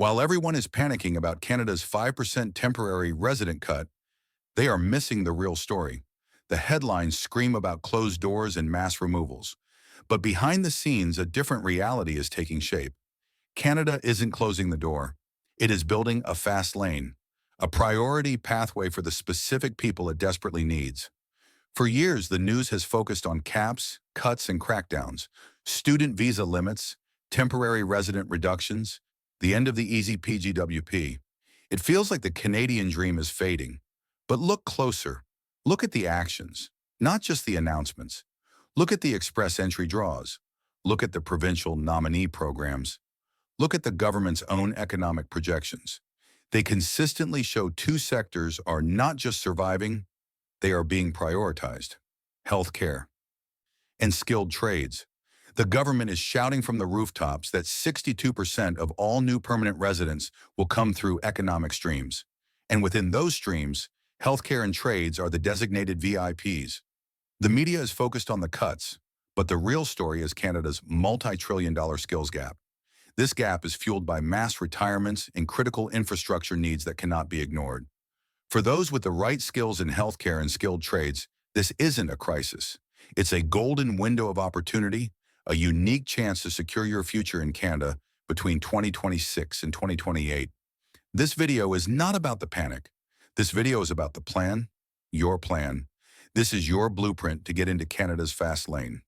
While everyone is panicking about Canada's 5% temporary resident cut, they are missing the real story. The headlines scream about closed doors and mass removals. But behind the scenes, a different reality is taking shape. Canada isn't closing the door. It is building a fast lane, a priority pathway for the specific people it desperately needs. For years, the news has focused on caps, cuts, and crackdowns, student visa limits, temporary resident reductions, the end of the easy PGWP. It feels like the Canadian dream is fading. But look closer. Look at the actions, not just the announcements. Look at the express entry draws. Look at the Provincial Nominee Programs. Look at the government's own economic projections. They consistently show two sectors are not just surviving, they are being prioritized: healthcare and skilled trades. The government is shouting from the rooftops that 62% of all new permanent residents will come through economic streams. And within those streams, healthcare and trades are the designated VIPs. The media is focused on the cuts, but the real story is Canada's multi-trillion-dollar skills gap. This gap is fueled by mass retirements and critical infrastructure needs that cannot be ignored. For those with the right skills in healthcare and skilled trades, this isn't a crisis. It's a golden window of opportunity, a unique chance to secure your future in Canada between 2026 and 2028. This video is not about the panic. This video is about the plan, your plan. This is your blueprint to get into Canada's fast lane.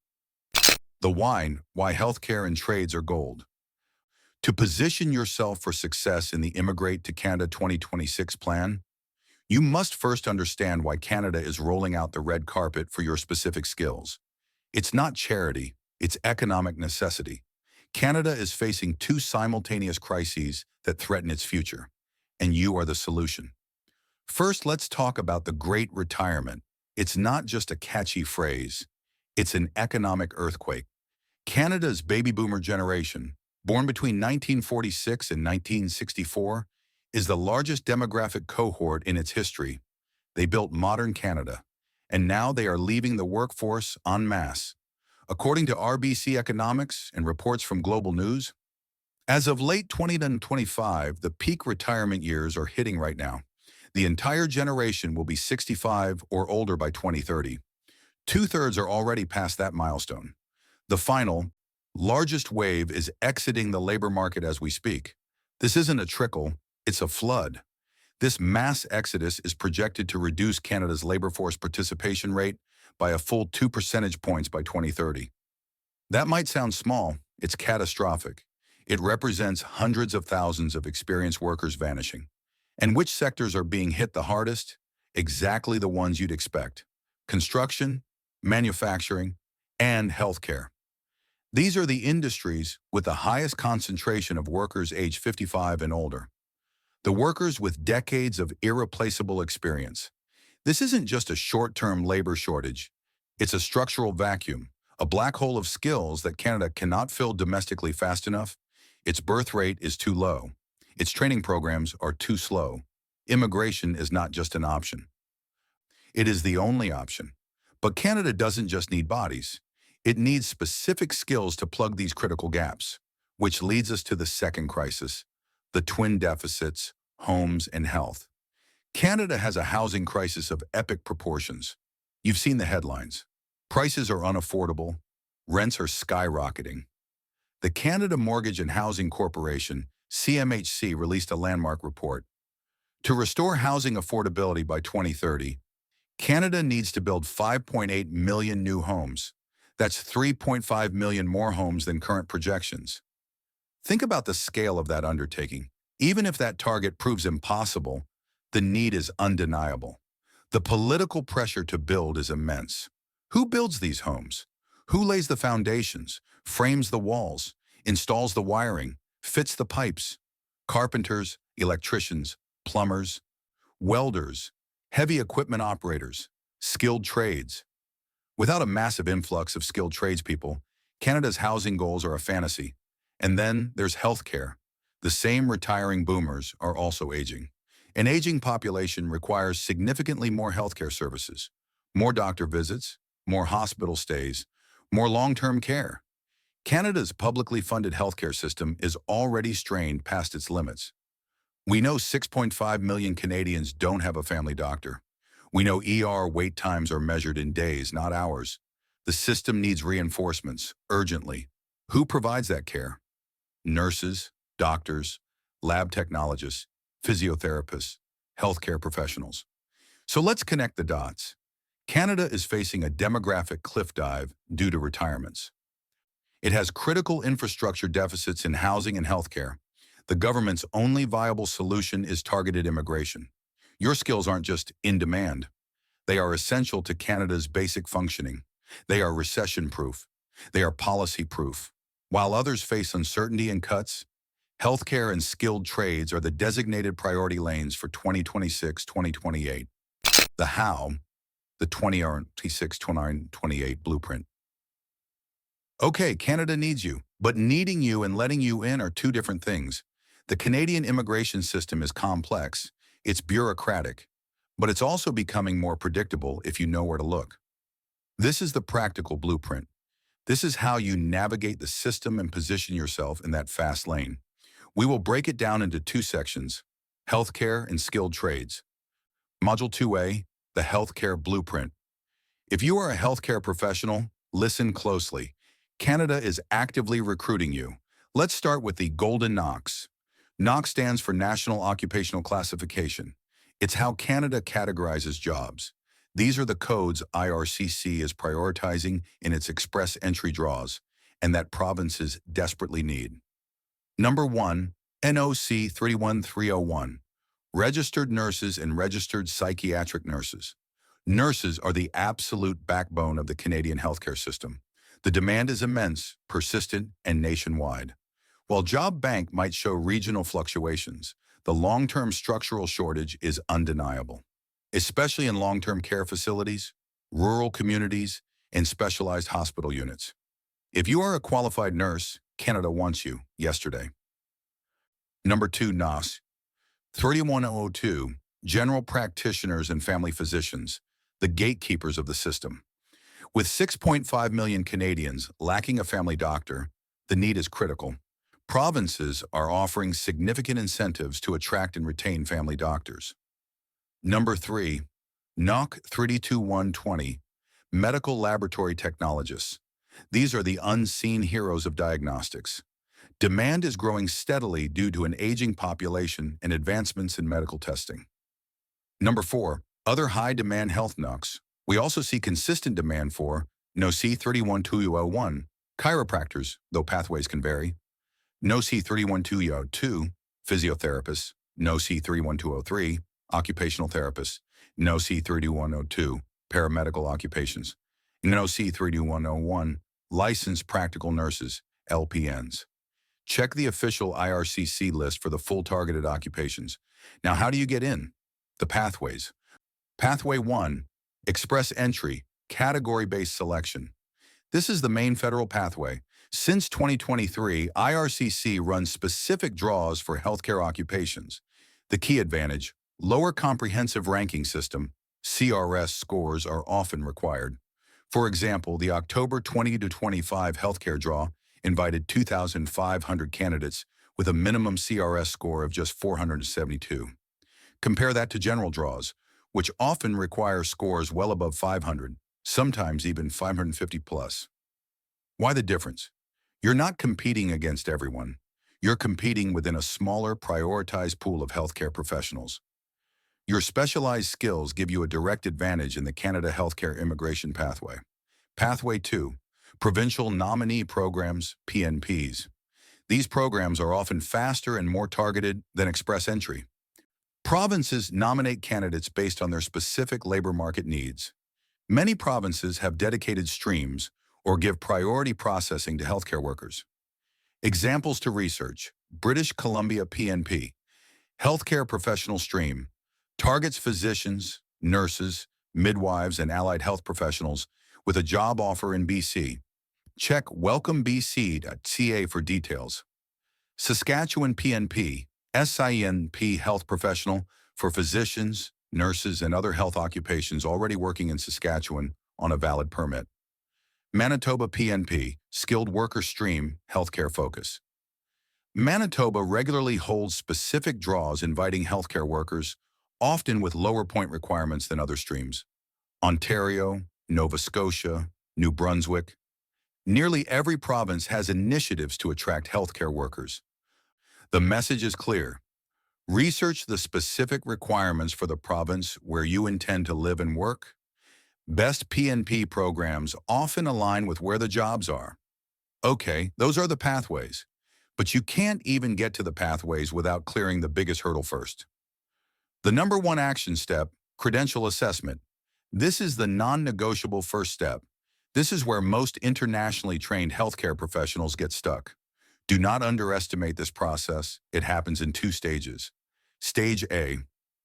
The why healthcare and trades are gold. To position yourself for success in the Immigrate to Canada 2026 plan, you must first understand why Canada is rolling out the red carpet for your specific skills. It's not charity, it's economic necessity. Canada is facing two simultaneous crises that threaten its future, and you are the solution. First, let's talk about the Great Retirement. It's not just a catchy phrase, it's an economic earthquake. Canada's baby boomer generation, born between 1946 and 1964, is the largest demographic cohort in its history. They built modern Canada, and now they are leaving the workforce en masse. According to RBC Economics and reports from Global News, as of late 2025, the peak retirement years are hitting right now. The entire generation will be 65 or older by 2030. Two-thirds are already past that milestone. The final, largest wave is exiting the labor market as we speak. This isn't a trickle, it's a flood. This mass exodus is projected to reduce Canada's labor force participation rate by a full 2 percentage points by 2030. That might sound small, it's catastrophic. It represents hundreds of thousands of experienced workers vanishing. And which sectors are being hit the hardest? Exactly the ones you'd expect: construction, manufacturing, and healthcare. These are the industries with the highest concentration of workers aged 55 and older. The workers with decades of irreplaceable experience. This isn't just a short-term labor shortage. It's a structural vacuum, a black hole of skills that Canada cannot fill domestically fast enough. Its birth rate is too low. Its training programs are too slow. Immigration is not just an option. It is the only option. But Canada doesn't just need bodies. It needs specific skills to plug these critical gaps, which leads us to the second crisis, the twin deficits, homes and health. Canada has a housing crisis of epic proportions. You've seen the headlines. Prices are unaffordable. Rents are skyrocketing. The Canada Mortgage and Housing Corporation, CMHC, released a landmark report. To restore housing affordability by 2030, Canada needs to build 5.8 million new homes. That's 3.5 million more homes than current projections. Think about the scale of that undertaking. Even if that target proves impossible, the need is undeniable. The political pressure to build is immense. Who builds these homes? Who lays the foundations, frames the walls, installs the wiring, fits the pipes? Carpenters, electricians, plumbers, welders, heavy equipment operators, skilled trades. Without a massive influx of skilled tradespeople, Canada's housing goals are a fantasy. And then there's healthcare. The same retiring boomers are also aging. An aging population requires significantly more healthcare services, more doctor visits, more hospital stays, more long-term care. Canada's publicly funded healthcare system is already strained past its limits. We know 6.5 million Canadians don't have a family doctor. We know ER wait times are measured in days, not hours. The system needs reinforcements, urgently. Who provides that care? Nurses, doctors, lab technologists, physiotherapists, healthcare professionals. So let's connect the dots. Canada is facing a demographic cliff dive due to retirements. It has critical infrastructure deficits in housing and healthcare. The government's only viable solution is targeted immigration. Your skills aren't just in demand. They are essential to Canada's basic functioning. They are recession-proof. They are policy-proof. While others face uncertainty and cuts, healthcare and skilled trades are the designated priority lanes for 2026-2028. The how, the 2026-2028 blueprint. Okay, Canada needs you, but needing you and letting you in are two different things. The Canadian immigration system is complex, it's bureaucratic, but it's also becoming more predictable if you know where to look. This is the practical blueprint. This is how you navigate the system and position yourself in that fast lane. We will break it down into two sections, healthcare and skilled trades. Module 2A, the healthcare blueprint. If you are a healthcare professional, listen closely. Canada is actively recruiting you. Let's start with the golden NOCs. NOC stands for National Occupational Classification. It's how Canada categorizes jobs. These are the codes IRCC is prioritizing in its express entry draws, and that provinces desperately need. Number 1, NOC 31301, Registered Nurses and Registered Psychiatric Nurses. Nurses are the absolute backbone of the Canadian healthcare system. The demand is immense, persistent, and nationwide. While Job Bank might show regional fluctuations, the long-term structural shortage is undeniable, especially in long-term care facilities, rural communities, and specialized hospital units. If you are a qualified nurse, Canada wants you yesterday. Number 2, NOS 3102, General Practitioners and Family Physicians, the gatekeepers of the system. With 6.5 million Canadians lacking a family doctor, the need is critical. Provinces are offering significant incentives to attract and retain family doctors. Number 3, NOC 32120, Medical Laboratory Technologists. These are the unseen heroes of diagnostics. Demand is growing steadily due to an aging population and advancements in medical testing. Number 4, other high-demand health NOCs. We also see consistent demand for NOC 31201, chiropractors, though pathways can vary, NOC 31202, physiotherapists, NOC 31203, occupational therapists, NOC 32102, paramedical occupations, NOC 32101, licensed practical nurses, LPNs. Check the official IRCC list for the full targeted occupations. Now, how do you get in? The pathways. Pathway 1, express entry, category-based selection. This is the main federal pathway. Since 2023, IRCC runs specific draws for healthcare occupations. The key advantage, lower comprehensive ranking system, CRS scores are often required. For example, the October 20-25 healthcare draw invited 2,500 candidates with a minimum CRS score of just 472. Compare that to general draws, which often require scores well above 500, sometimes even 550 plus. Why the difference? You're not competing against everyone. You're competing within a smaller, prioritized pool of healthcare professionals. Your specialized skills give you a direct advantage in the Canada healthcare immigration pathway. Pathway 2, Provincial Nominee Programs, PNPs. These programs are often faster and more targeted than express entry. Provinces nominate candidates based on their specific labor market needs. Many provinces have dedicated streams or give priority processing to healthcare workers. Examples to research: British Columbia PNP, Healthcare Professional Stream, targets physicians, nurses, midwives, and allied health professionals with a job offer in BC. Check welcomebc.ca for details. Saskatchewan PNP, SINP Health Professional for physicians, nurses, and other health occupations already working in Saskatchewan on a valid permit. Manitoba PNP, Skilled Worker Stream, Healthcare Focus. Manitoba regularly holds specific draws inviting healthcare workers, often with lower point requirements than other streams. Ontario, Nova Scotia, New Brunswick. Nearly every province has initiatives to attract healthcare workers. The message is clear. Research the specific requirements for the province where you intend to live and work. Best PNP programs often align with where the jobs are. Okay, those are the pathways. But you can't even get to the pathways without clearing the biggest hurdle first. The number one action step, credential assessment. This is the non-negotiable first step. This is where most internationally trained healthcare professionals get stuck. Do not underestimate this process. It happens in two stages. Stage A,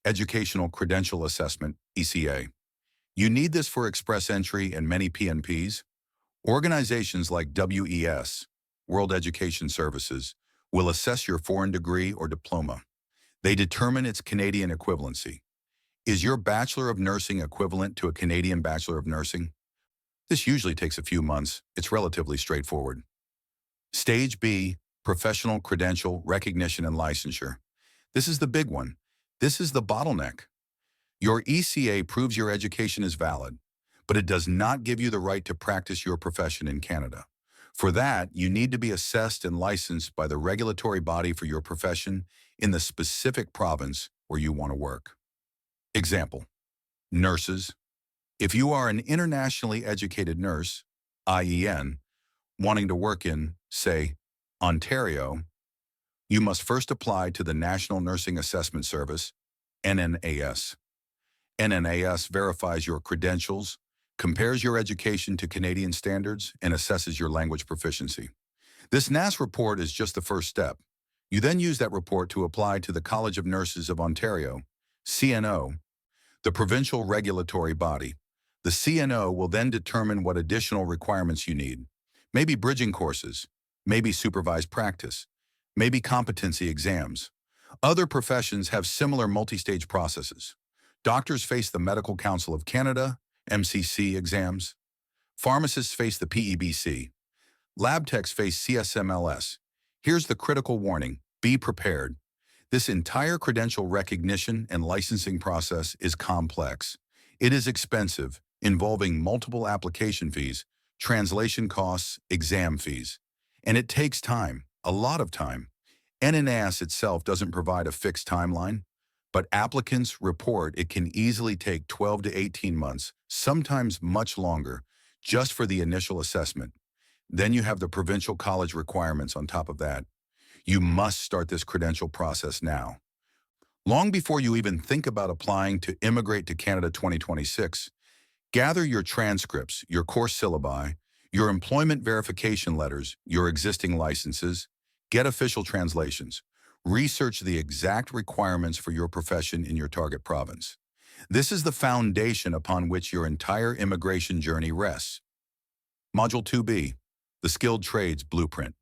Educational Credential Assessment, ECA. You need this for express entry and many PNPs. Organizations like WES, World Education Services, will assess your foreign degree or diploma. They determine its Canadian equivalency. Is your Bachelor of Nursing equivalent to a Canadian Bachelor of Nursing? This usually takes a few months. It's relatively straightforward. Stage B, Professional Credential Recognition and Licensure. This is the big one. This is the bottleneck. Your ECA proves your education is valid, but it does not give you the right to practice your profession in Canada. For that, you need to be assessed and licensed by the regulatory body for your profession in the specific province where you want to work. Example, nurses. If you are an internationally educated nurse, IEN, wanting to work in, say, Ontario, you must first apply to the National Nursing Assessment Service, NNAS. NNAS verifies your credentials, compares your education to Canadian standards, and assesses your language proficiency. This NAS report is just the first step. You then use that report to apply to the College of Nurses of Ontario, CNO, the provincial regulatory body. The CNO will then determine what additional requirements you need. Maybe bridging courses, maybe supervised practice, maybe competency exams. Other professions have similar multi-stage processes. Doctors face the Medical Council of Canada, MCC exams. Pharmacists face the PEBC. Lab techs face CSMLS. Here's the critical warning: be prepared. This entire credential recognition and licensing process is complex. It is expensive, involving multiple application fees, translation costs, exam fees. And it takes time, a lot of time. NNAS itself doesn't provide a fixed timeline, but applicants report it can easily take 12 to 18 months, sometimes much longer, just for the initial assessment. Then you have the provincial college requirements on top of that. You must start this credential process now. Long before you even think about applying to Immigrate to Canada 2026, gather your transcripts, your course syllabi, your employment verification letters, your existing licenses, get official translations. Research the exact requirements for your profession in your target province. This is the foundation upon which your entire immigration journey rests. Module 2B, the Skilled Trades Blueprint.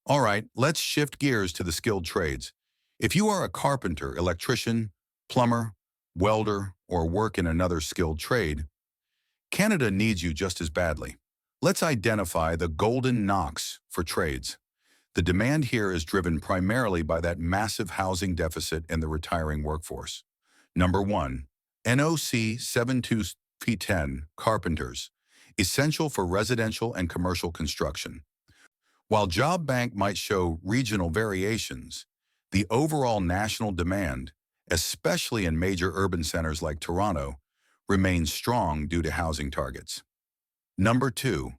All right, let's shift gears to the skilled trades. If you are a carpenter, electrician, plumber, welder, or work in another skilled trade, Canada needs you just as badly. Let's identify the golden NOCs for trades. The demand here is driven primarily by that massive housing deficit and the retiring workforce. Number 1, NOC 72P10, carpenters, essential for residential and commercial construction. While Job Bank might show regional variations, the overall national demand, especially in major urban centers like Toronto, remains strong due to housing targets. Number 2,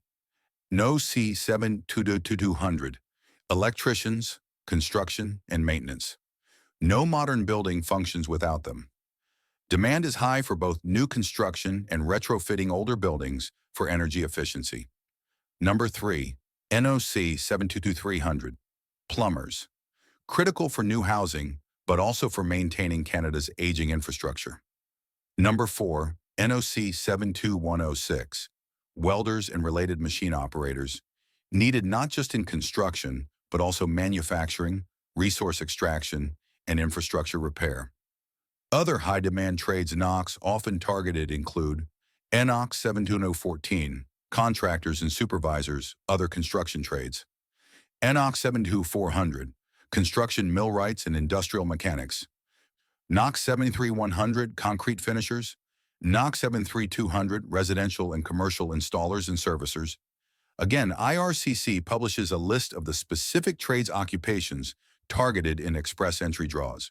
NOC 722200, electricians, construction, and maintenance. No modern building functions without them. Demand is high for both new construction and retrofitting older buildings for energy efficiency. Number 3, NOC 722300, plumbers. Critical for new housing, but also for maintaining Canada's aging infrastructure. Number 4, NOC 72106, welders and related machine operators, needed not just in construction, but also manufacturing, resource extraction, and infrastructure repair. Other high-demand trades NOCs often targeted include NOC 72014, contractors and supervisors, other construction trades. NOC 72400, construction millwrights and industrial mechanics. NOC 73100, concrete finishers. NOC 73200, residential and commercial installers and servicers. Again, IRCC publishes a list of the specific trades occupations targeted in express entry draws.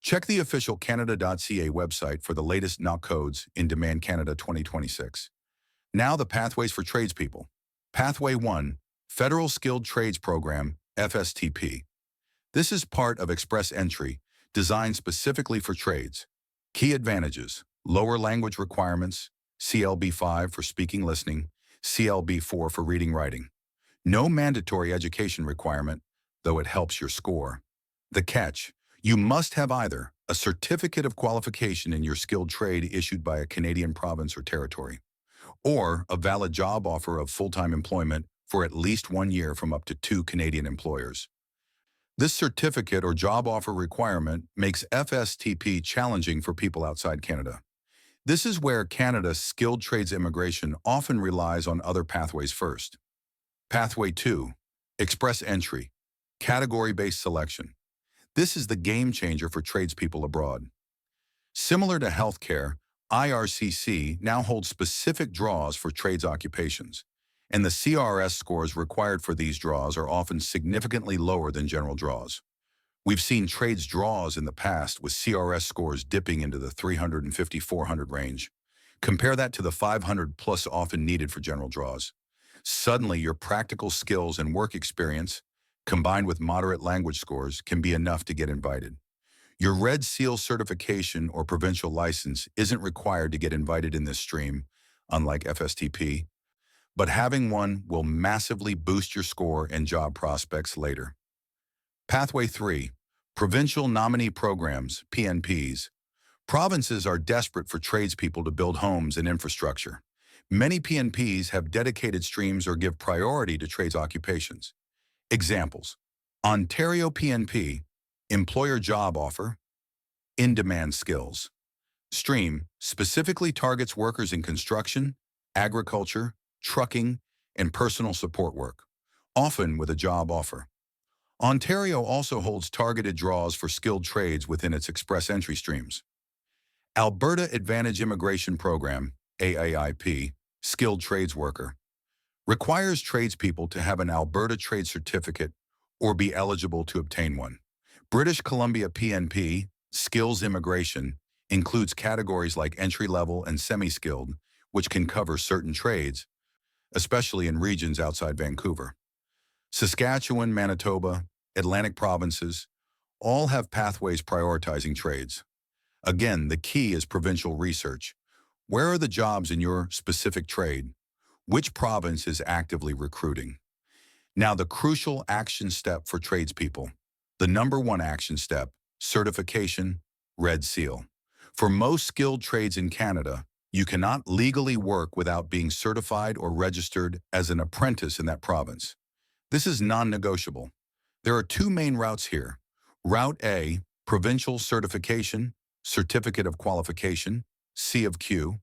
Check the official Canada.ca website for the latest NOC codes in Demand Canada 2026. Now the pathways for tradespeople. Pathway 1, Federal Skilled Trades Program, FSTP. This is part of express entry, designed specifically for trades. Key advantages: lower language requirements, CLB5 for speaking listening, CLB4 for reading writing. No mandatory education requirement, though it helps your score. The catch: you must have either a certificate of qualification in your skilled trade issued by a Canadian province or territory, or a valid job offer of full-time employment for at least 1 year from up to 2 Canadian employers. This certificate or job offer requirement makes FSTP challenging for people outside Canada. This is where Canada's skilled trades immigration often relies on other pathways first. Pathway 2, Express Entry, Category-Based Selection. This is the game changer for tradespeople abroad. Similar to healthcare, IRCC now holds specific draws for trades occupations, and the CRS scores required for these draws are often significantly lower than general draws. We've seen trades draws in the past with CRS scores dipping into the 350-400 range. Compare that to the 500 plus often needed for general draws. Suddenly, your practical skills and work experience, combined with moderate language scores, can be enough to get invited. Your Red Seal certification or provincial license isn't required to get invited in this stream, unlike FSTP, but having one will massively boost your score and job prospects later. Pathway 3, Provincial Nominee Programs, PNPs. Provinces are desperate for tradespeople to build homes and infrastructure. Many PNPs have dedicated streams or give priority to trades occupations. Examples: Ontario PNP, Employer Job Offer, In-Demand Skills. Stream specifically targets workers in construction, agriculture, trucking, and personal support work, often with a job offer. Ontario also holds targeted draws for skilled trades within its express entry streams. Alberta Advantage Immigration Program, AAIP, Skilled Trades Worker, requires tradespeople to have an Alberta Trade Certificate or be eligible to obtain one. British Columbia PNP, Skills Immigration, includes categories like entry-level and semi-skilled, which can cover certain trades, especially in regions outside Vancouver. Saskatchewan, Manitoba, Atlantic provinces, all have pathways prioritizing trades. Again, the key is provincial research. Where are the jobs in your specific trade? Which province is actively recruiting? Now, the crucial action step for tradespeople. The number 1 action step, certification, Red Seal. For most skilled trades in Canada, you cannot legally work without being certified or registered as an apprentice in that province. This is non-negotiable. There are 2 main routes here. Route A, provincial certification, certificate of qualification, C of Q.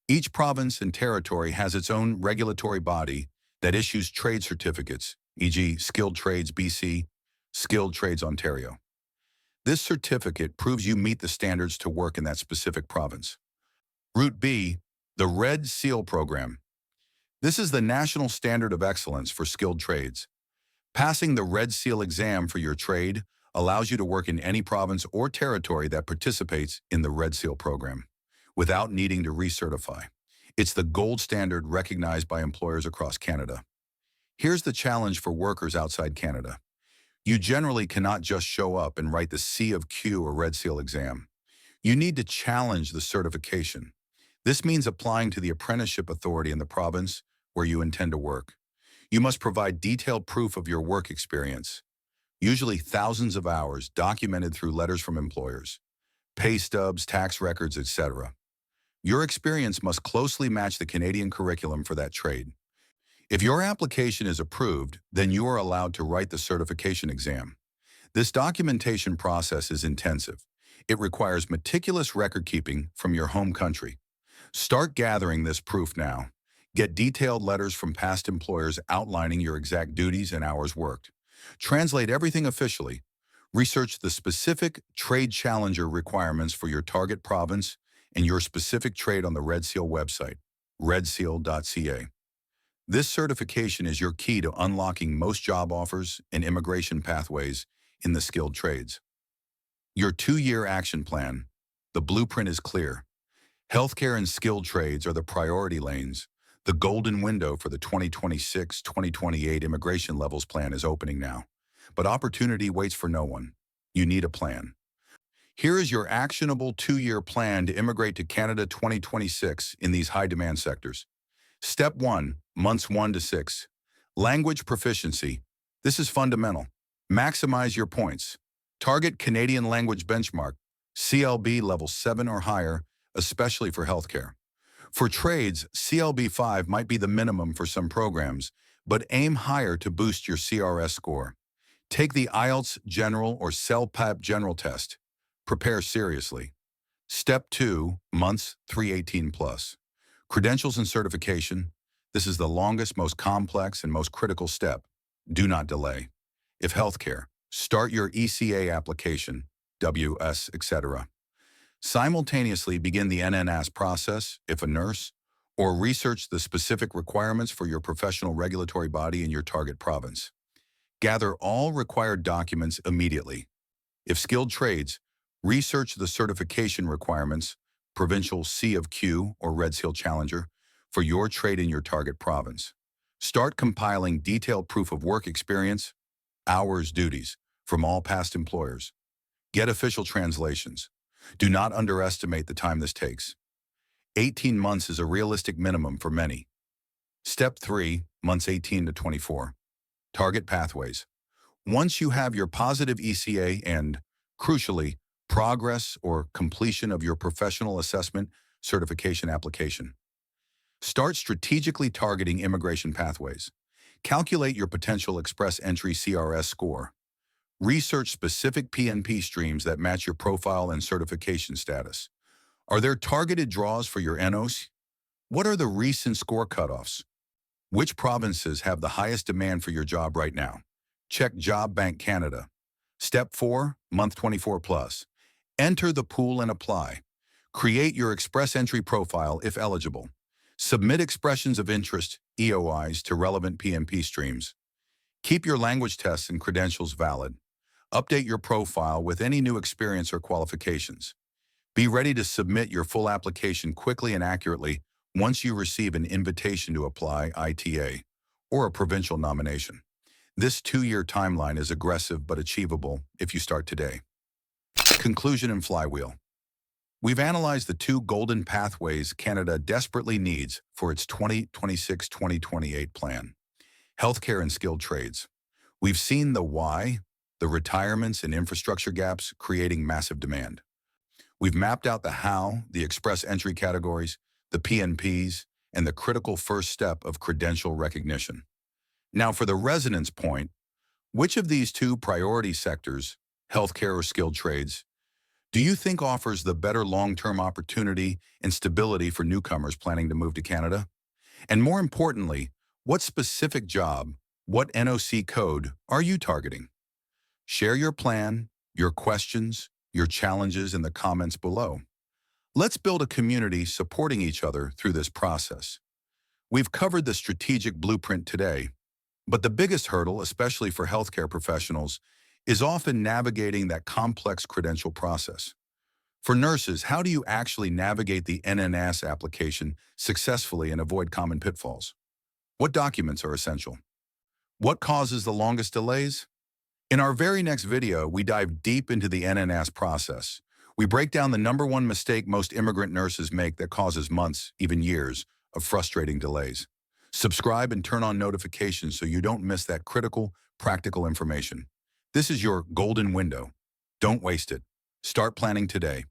Each province and territory has its own regulatory body that issues trade certificates, e.g. Skilled Trades BC, Skilled Trades Ontario. This certificate proves you meet the standards to work in that specific province. Route B, the Red Seal Program. This is the national standard of excellence for skilled trades. Passing the Red Seal exam for your trade allows you to work in any province or territory that participates in the Red Seal program without needing to recertify. It's the gold standard recognized by employers across Canada. Here's the challenge for workers outside Canada. You generally cannot just show up and write the C of Q or Red Seal exam. You need to challenge the certification. This means applying to the apprenticeship authority in the province where you intend to work. You must provide detailed proof of your work experience, usually thousands of hours documented through letters from employers, pay stubs, tax records, etc. Your experience must closely match the Canadian curriculum for that trade. If your application is approved, then you are allowed to write the certification exam. This documentation process is intensive. It requires meticulous record keeping from your home country. Start gathering this proof now. Get detailed letters from past employers outlining your exact duties and hours worked. Translate everything officially. Research the specific trade challenger requirements for your target province and your specific trade on the Red Seal website, redseal.ca. This certification is your key to unlocking most job offers and immigration pathways in the skilled trades. Your 2-year action plan. The blueprint is clear. Healthcare and skilled trades are the priority lanes. The golden window for the 2026-2028 immigration levels plan is opening now. But opportunity waits for no one. You need a plan. Here is your actionable 2-year plan to immigrate to Canada 2026 in these high-demand sectors. Step 1, months 1 to 6. Language proficiency. This is fundamental. Maximize your points. Target Canadian language benchmark, CLB level 7 or higher, especially for healthcare. For trades, CLB 5 might be the minimum for some programs, but aim higher to boost your CRS score. Take the IELTS General or CELPAP General test. Prepare seriously. Step 2, months 318 plus. Credentials and certification. This is the longest, most complex, and most critical step. Do not delay. If healthcare, start your ECA application, WS, etc. Simultaneously begin the NNAS process, if a nurse, or research the specific requirements for your professional regulatory body in your target province. Gather all required documents immediately. If skilled trades, research the certification requirements, Provincial C of Q or Red Seal Challenger, for your trade in your target province. Start compiling detailed proof of work experience, hours, duties, from all past employers. Get official translations. Do not underestimate the time this takes. 18 months is a realistic minimum for many. Step 3, months 18 to 24. Target pathways. Once you have your positive ECA and, crucially, progress or completion of your professional assessment certification application, start strategically targeting immigration pathways. Calculate your potential express entry CRS score. Research specific PNP streams that match your profile and certification status. Are there targeted draws for your NOCs? What are the recent score cutoffs? Which provinces have the highest demand for your job right now? Check Job Bank Canada. Step 4, month 24 plus. Enter the pool and apply. Create your express entry profile if eligible. Submit expressions of interest, EOIs, to relevant PNP streams. Keep your language tests and credentials valid. Update your profile with any new experience or qualifications. Be ready to submit your full application quickly and accurately once you receive an invitation to apply ITA or a provincial nomination. This 2-year timeline is aggressive but achievable if you start today. Conclusion and flywheel. We've analyzed the 2 golden pathways Canada desperately needs for its 2026-2028 plan: healthcare and skilled trades. We've seen the why, the retirements and infrastructure gaps creating massive demand. We've mapped out the how, the express entry categories, the PNPs, and the critical first step of credential recognition. Now for the resonance point, which of these 2 priority sectors, healthcare or skilled trades, do you think offers the better long-term opportunity and stability for newcomers planning to move to Canada? And more importantly, what specific job, what NOC code are you targeting? Share your plan, your questions, your challenges in the comments below. Let's build a community supporting each other through this process. We've covered the strategic blueprint today, but the biggest hurdle, especially for healthcare professionals, is often navigating that complex credential process. For nurses, how do you actually navigate the NNAS application successfully and avoid common pitfalls? What documents are essential? What causes the longest delays? In our very next video, we dive deep into the NNAS process. We break down the #1 mistake most immigrant nurses make that causes months, even years, of frustrating delays. Subscribe and turn on notifications so you don't miss that critical, practical information. This is your golden window. Don't waste it. Start planning today.